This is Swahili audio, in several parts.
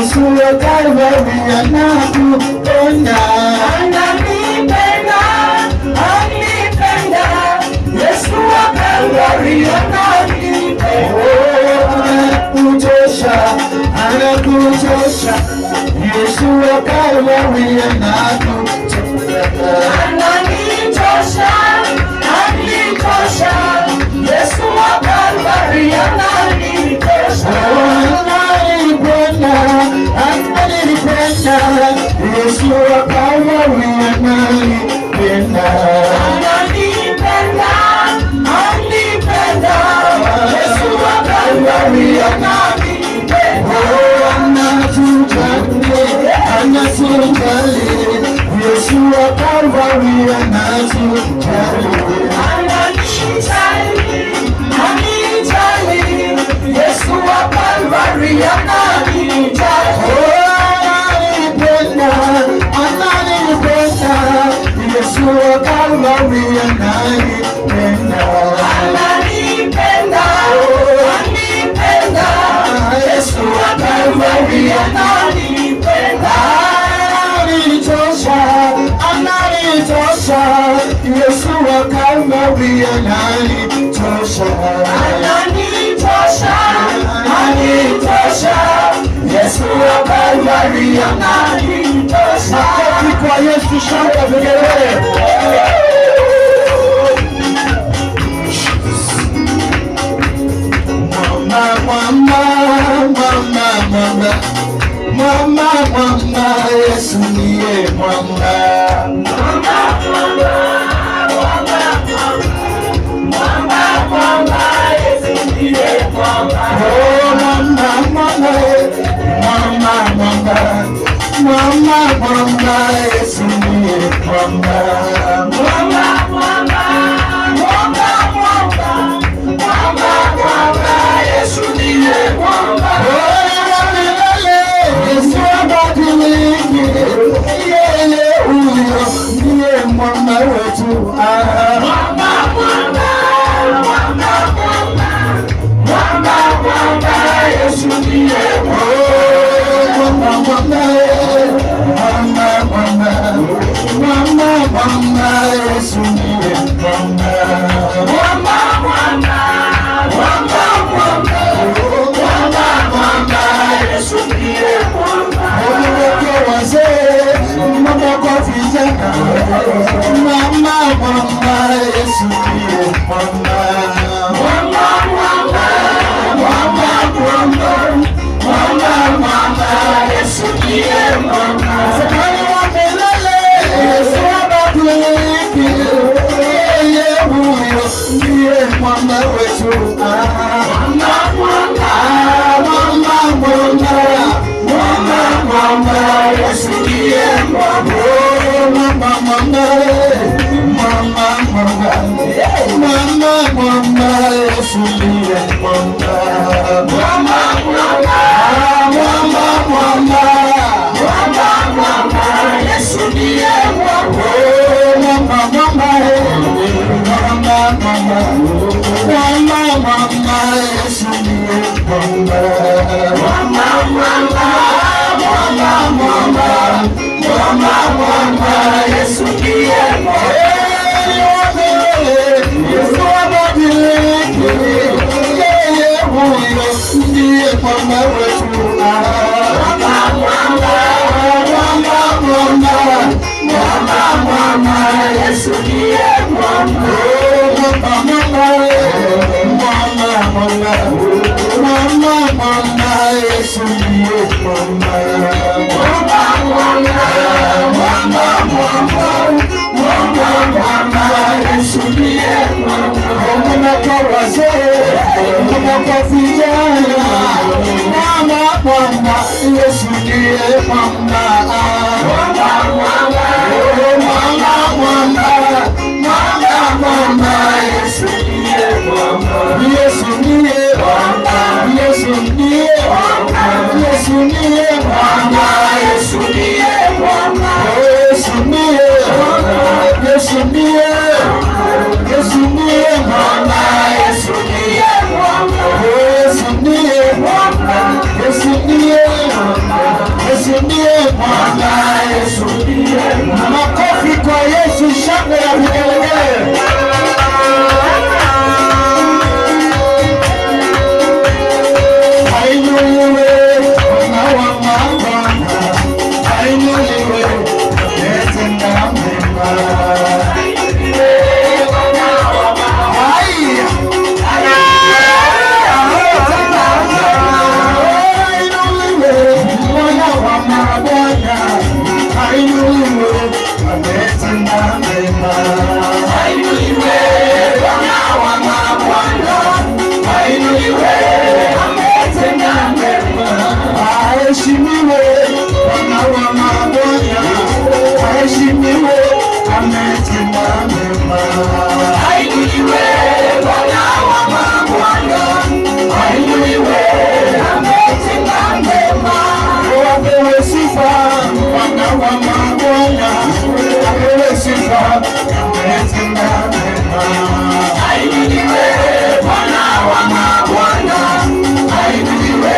Yesu wa Kalvari anakupenda. Ananipenda, anipenda. Yesu wa Kalvari ananipenda. Anakutosha, anakutosha. Yesu wa Kalvari anakutosha. Ananitosha, anitosha. Yesu wa Kalvari ananitosha. Ananipenda, ananipenda. Yesu wa Kalvari ananipenda. Ananipenda, anipenda. Yesu wa Kalvari ananipenda. Anatujali, Yesu wa Kalvari anatujali. Ananijali, anijali. Yesu wa Kalvari ananijali. Ananipenda, ananipenda. Yesu wa Kalvari ananipenda. Ananipenda, anipenda. Yesu wa Kalvari ananipenda. Ananitosha, ananitosha. Yesu wa Kalvari ananitosha. Ananitosha, anitosha. Yesu wa Kalvari ananitosha. Makofi kwa Yesu, shangwe vigelegele. Mama, Yesu ndiye mwamba. Mwamba, Yesu ndiye mwamba. Oh, mwamba, Yesu ndiye mwamba. Yesu ndiye mwamba. Yesu abadiliki, yeye huyo ndiye mwamba wetu. Yesu ndiye mwamba. Yesu ndiye mwamba. Yesu ndiye mwamba. Mwamba wazee, mwamba kwa vijana. Mwamba, Yesu ndiye mwamba. Mwamba, Yesu ndiye mwamba. Safari wa milele, Yesu abadiliki, yeye huyo ndiye mwamba wetu. Mwamba, Yesu ndiye mwamba. Mwamba, Yesu ndiye mwamba. Yesu ndiye mwamba. Yesu ndiye mwamba. Yesu ndiye Yesu abadiliki, yeye huyo ndiye mwamba wetu. Yesu ndiye mwamba. Yesu ndiye mwamba. Yesu ndiye mwamba. Mwamba kwa wazee, mwamba kwa vijana. Mwamba, Yesu ndiye mwamba. Mwamba, Yesu ndiye mwamba. Yesu ndiye mwamba. Yesu ndiye mwamba. Yesu ndiye mwamba. Yesu ndiye mwamba. Yesu ndiye mwamba. Yesu ndiye mwamba. Yesu ndiye mwamba. Yesu ndiye mwamba. Yesu ndiye mwamba. Bwana Yesu ndiye mwamba. Makofi kwa Yesu, shangwe na vigelegele. Ainuliwe Bwana wa mabwana, ainuliwe ametenda mema. Aheshimiwe Bwana wa mabwana, aheshimiwe ametenda mema. Ainuliwe Bwana wa mabwana, ainuliwe ametenda mema. Apewe sifa Bwana wa mabwana, apewe sifa ametenda mema. Ainuliwe Bwana wa mabwana, ainuliwe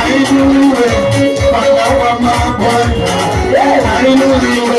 Ainuliwe Bwana wa mabwana, ainuliwe